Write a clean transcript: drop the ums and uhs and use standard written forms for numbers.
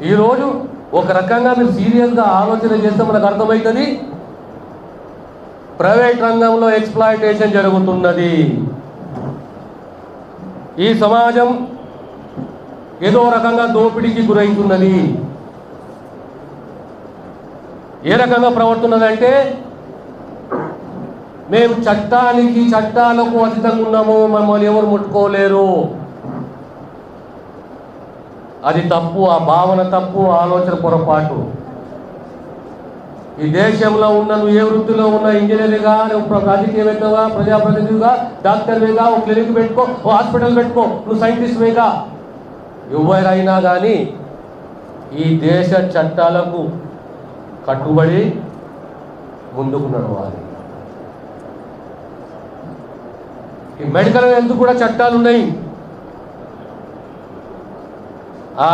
ఈరోజు ఒక రకంగా మీరు సీరియస్గా ఆలోచన చేస్తే మనకు అర్థమవుతుంది, ప్రైవేట్ రంగంలో ఎక్స్‌ప్లాయిటేషన్ జరుగుతున్నది. ఈ సమాజం ఏదో రకంగా దోపిడీకి గురవుతున్నది. ఏ రకంగా ప్రవర్తున్నదంటే, మేము చట్టాలకు అతీతంగా ఉన్నాము, మమ్మల్ని ఎవరు ముట్టుకోలేరు. అది తప్పు, ఆ భావన తప్పు, ఆలోచన పొరపాటు. ఈ దేశంలో ఉన్న నువ్వు ఏ వృత్తిలో ఉన్నా, ఇంజనీర్గా, నువ్వు రాజకీయవేత్తగా, ప్రజాప్రతినిధిగా, డాక్టర్వేగా, ఓ క్లినిక్ పెట్టుకో, ఓ హాస్పిటల్ పెట్టుకో, నువ్వు సైంటిస్ట్వేగా, ఎవరైనా కానీ ఈ దేశ చట్టాలకు కట్టుబడి ముందుకు నడవాలి. ఈ మెడికల్ హెల్త్ కూడా చట్టాలు ఉన్నాయి. ఆ